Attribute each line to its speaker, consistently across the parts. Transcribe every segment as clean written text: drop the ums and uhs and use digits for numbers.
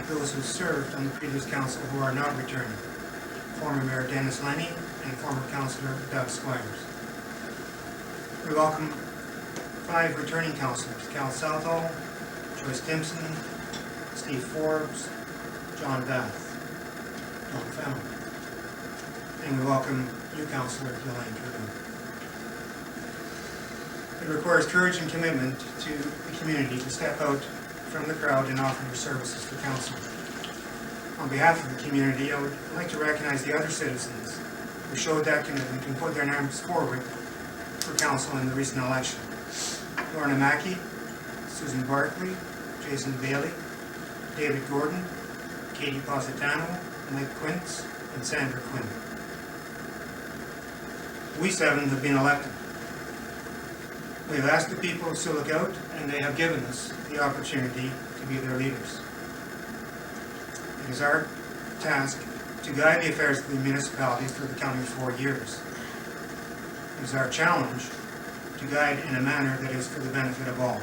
Speaker 1: thank those who served on the previous council who are not returning. Former Mayor Dennis Lenny and former Councillor Doug Squires. We welcome 5 returning councillors: Cal Southall, Joyce Timpson, Steve Forbes, John Bath, Don Fennell. And we welcome new councillor Elaine Trudeau. It requires courage and commitment to the community to step out from the crowd and offer your services to council. On behalf of the community, I would like to recognize the other citizens who showed that commitment and put their names forward for council in the recent election. Lorna Mackey, Susan Barkley, Jason Bailey, David Gordon, Katie Positano, Mike Quince, and Sandra Quinn. We 7 have been elected. We have asked the people of Sioux Lookout, and they have given us the opportunity to be their leaders. It is our task to guide the affairs of the municipality for the coming 4 years. It is our challenge to guide in a manner that is for the benefit of all.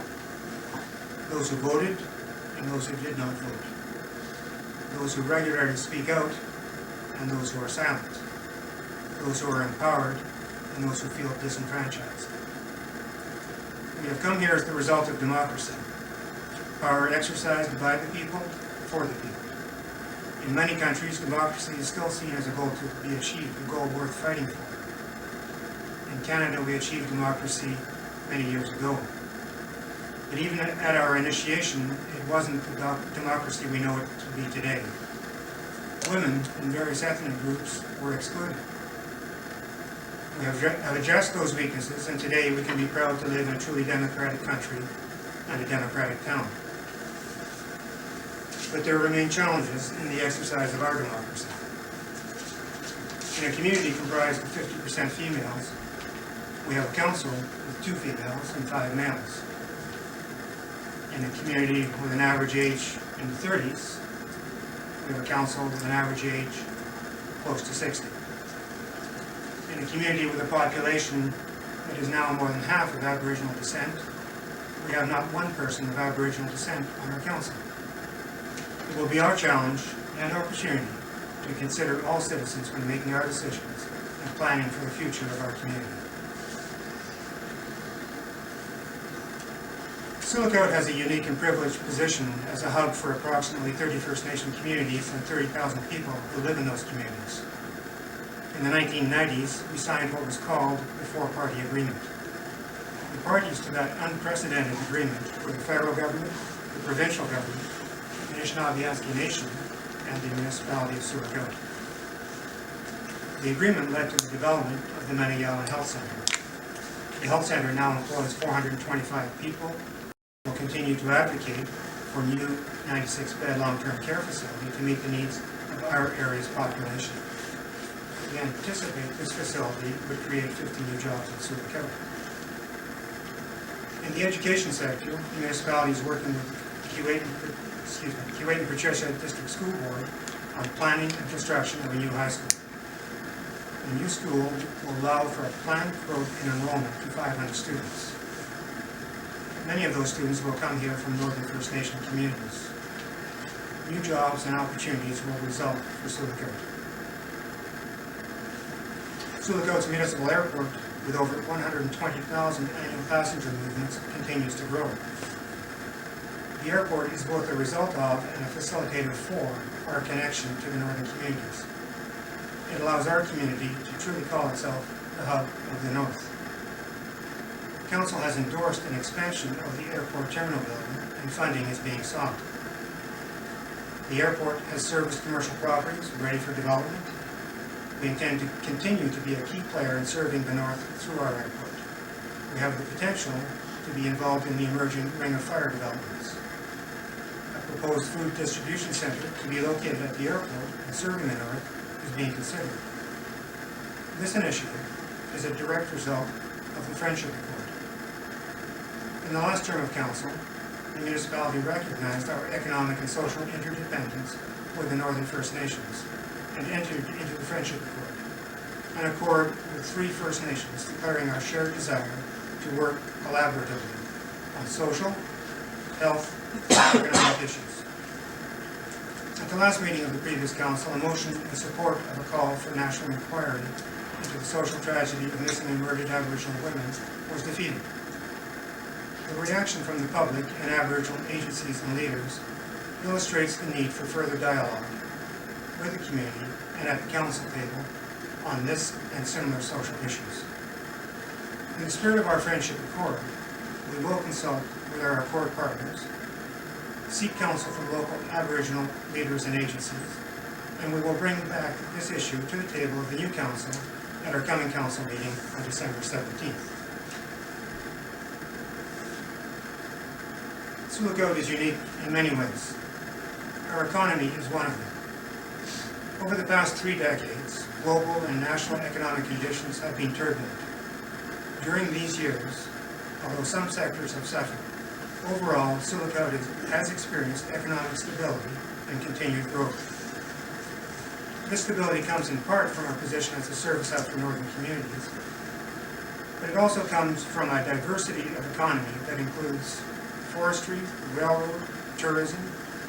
Speaker 1: Those who voted and those who did not vote. Those who regularly speak out and those who are silent. Those who are empowered and those who feel disenfranchised. We have come here as the result of democracy. Power exercised by the people, for the people. In many countries, democracy is still seen as a goal to be achieved, a goal worth fighting for. In Canada, we achieved democracy many years ago. But even at our initiation, it wasn't the democracy we know it to be today. Women in various ethnic groups were excluded. We have addressed those weaknesses, and today we can be proud to live in a truly democratic country and a democratic town. But there remain challenges in the exercise of our democracy. In a community comprised of 50% females, we have a council with 2 females and 5 males. In a community with an average age in the 30s, we have a council with an average age close to 60. In a community with a population that is now more than half of Aboriginal descent, we have not one person of Aboriginal descent on our council. It will be our challenge and opportunity to consider all citizens when making our decisions and planning for the future of our community. Sioux Lookout has a unique and privileged position as a hub for approximately 30 First Nation communities and 30,000 people who live in those communities. In the 1990s, we signed what was called the 4-Party Agreement. The parties to that unprecedented agreement were the federal government, the provincial government, the Anishinaabe Nation, and the municipality of Sioux Lookout. The agreement led to the development of the Manayala Health Center. The health center now employs 425 people and will continue to advocate for a new 96-bed long-term care facility to meet the needs of our area's population. We anticipate this facility would create 50 new jobs in Sioux Lookout. In the education sector, the municipality is working with the Keewatin Patricia District School Board on planning and construction of a new high school. The new school will allow for a planned growth in enrollment to 500 students. Many of those students will come here from Northern First Nation communities. New jobs and opportunities will result for Sioux Lookout. Sioux Lookout's municipal airport, with over 120,000 annual passenger movements, continues to grow. The airport is both a result of and a facilitator for our connection to the northern communities. It allows our community to truly call itself the hub of the North. Council has endorsed an expansion of the airport terminal building, and funding is being sought. The airport has serviced commercial properties ready for development. We intend to continue to be a key player in serving the North through our airport. We have the potential to be involved in the emerging Ring of Fire developments. A proposed food distribution center to be located at the airport and serving the North is being considered. This initiative is a direct result of the Friendship Accord. In the last term of council, the municipality recognized our economic and social interdependence with the Northern First Nations and entered into the Friendship Accord, an accord with 3 First Nations declaring our shared desire to work collaboratively on social, health, and economic issues. At the last meeting of the previous council, a motion in support of a call for national inquiry into the social tragedy of missing and murdered Aboriginal women was defeated. The reaction from the public and Aboriginal agencies and leaders illustrates the need for further dialogue with the community and at the council table on this and similar social issues. In the spirit of our friendship accord, we will consult with our accord partners, seek counsel from local Aboriginal leaders and agencies, and we will bring back this issue to the table of the new council at our coming council meeting on December 17th. Sioux Lookout is unique in many ways. Our economy is one of them. Over the past 3 decades, global and national economic conditions have been turbulent. During these years, although some sectors have suffered, overall, Sioux Lookout has experienced economic stability and continued growth. This stability comes in part from our position as a service hub for northern communities, but it also comes from a diversity of economy that includes forestry, railroad, tourism,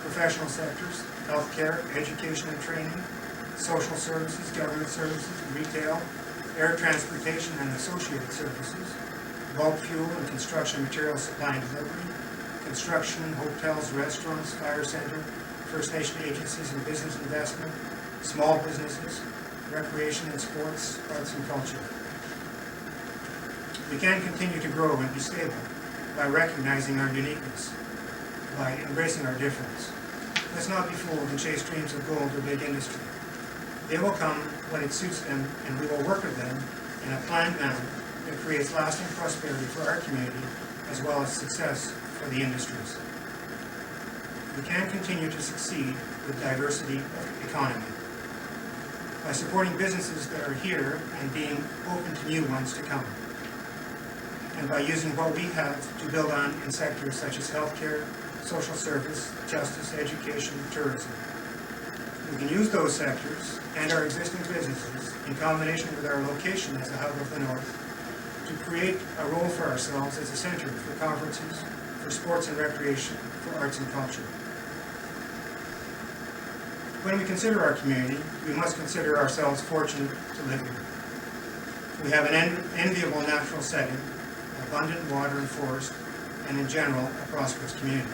Speaker 1: professional sectors, healthcare, education and training, social services, government services, retail, air transportation and associated services, bulk fuel and construction materials supply and delivery, construction, hotels, restaurants, fire center, First Nation agencies and business investment, small businesses, recreation and sports, arts and culture. We can continue to grow and be stable by recognizing our uniqueness, by embracing our difference. Let's not be fooled and chase dreams of gold or big industry. They will come when it suits them, and we will work with them in a planned manner that creates lasting prosperity for our community as well as success for the industries. We can continue to succeed with diversity of economy by supporting businesses that are here and being open to new ones to come, and by using what we have to build on in sectors such as healthcare, social service, justice, education, and tourism. We can use those sectors and our existing businesses in combination with our location as a hub of the North to create a role for ourselves as a center for conferences, for sports and recreation, for arts and culture. When we consider our community, we must consider ourselves fortunate to live here. We have an enviable natural setting, abundant water and forest, and in general, a prosperous community.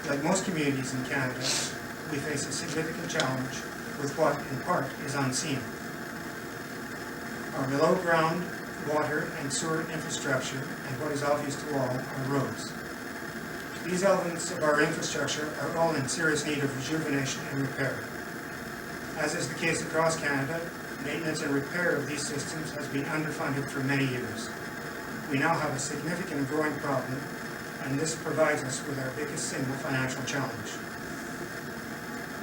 Speaker 1: Like most communities in Canada, we face a significant challenge with what, in part, is unseen. Our below-ground water and sewer infrastructure, and what is obvious to all, are roads. These elements of our infrastructure are all in serious need of rejuvenation and repair. As is the case across Canada, maintenance and repair of these systems has been underfunded for many years. We now have a significant and growing problem, and this provides us with our biggest single financial challenge.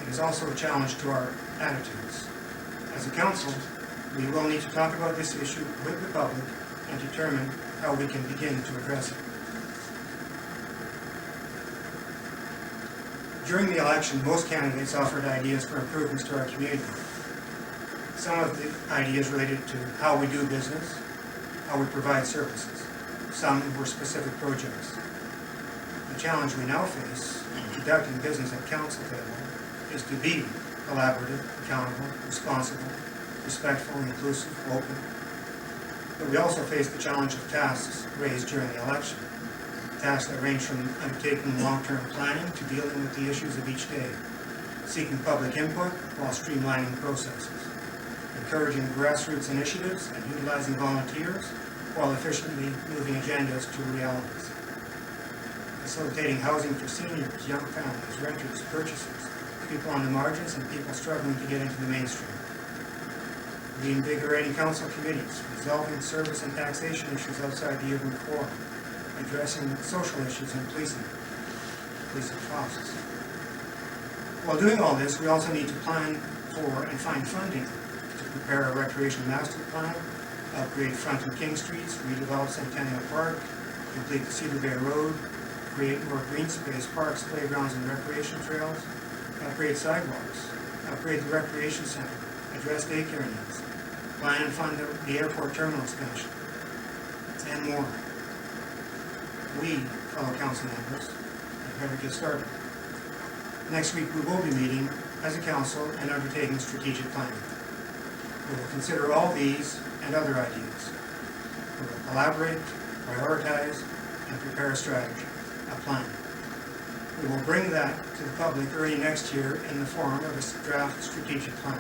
Speaker 1: It is also a challenge to our attitudes. As a council, we will need to talk about this issue with the public and determine how we can begin to address it. During the election, most candidates offered ideas for improvements to our community. Some of the ideas related to how we do business, how we provide services. Some were specific projects. The challenge we now face in conducting business at council table is to be collaborative, accountable, responsible, respectful, inclusive, open. But we also face the challenge of tasks raised during the election. Tasks that range from undertaking long-term planning to dealing with the issues of each day, seeking public input while streamlining processes, encouraging grassroots initiatives and utilizing volunteers while efficiently moving agendas to realities, facilitating housing for seniors, young families, renters, purchasers, people on the margins, and people struggling to get into the mainstream, reinvigorating council committees, resolving service and taxation issues outside the urban core, addressing social issues and policing costs. While doing all this, we also need to plan for and find funding to prepare a recreation master plan, upgrade Front and King Streets, redevelop Centennial Park, complete the Cedar Bay Road, create more green space, parks, playgrounds, and recreation trails, upgrade sidewalks, upgrade the recreation center, address daycare needs, plan and fund the airport terminal expansion, and more. We, fellow council members, had better get started. Next week we will be meeting as a council and undertaking strategic planning. We will consider all these and other ideas. We will collaborate, prioritize, and prepare a strategy, a plan. We will bring that to the public early next year in the form of a draft strategic plan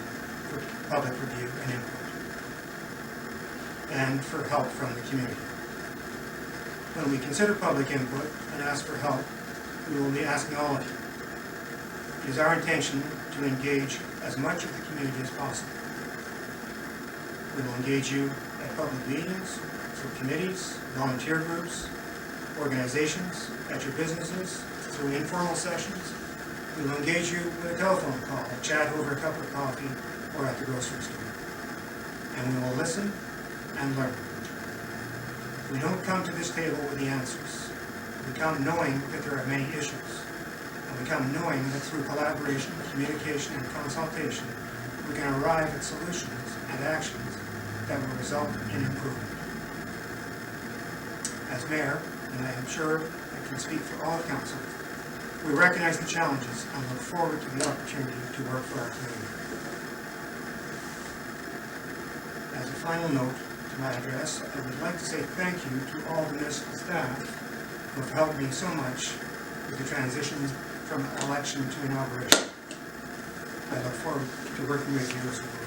Speaker 1: for public review and input, and for help from the community. When we consider public input and ask for help, we will be asking all of you. It is our intention to engage as much of the community as possible. We will engage you at public meetings, through committees, volunteer groups, organizations, at your businesses, through informal sessions. We will engage you with a telephone call, a chat over a cup of coffee, or at the grocery store. And we will listen and learn. We don't come to this table with the answers. We come knowing that there are many issues. And we come knowing that through collaboration, communication, and consultation, we can arrive at solutions and actions that will result in improvement. As mayor, and I am sure I can speak for all of council, we recognize the challenges and look forward to the opportunity to work for our community. As a final note to my address, I would like to say thank you to all the municipal staff who have helped me so much with the transition from election to inauguration. I look forward to working with you as well.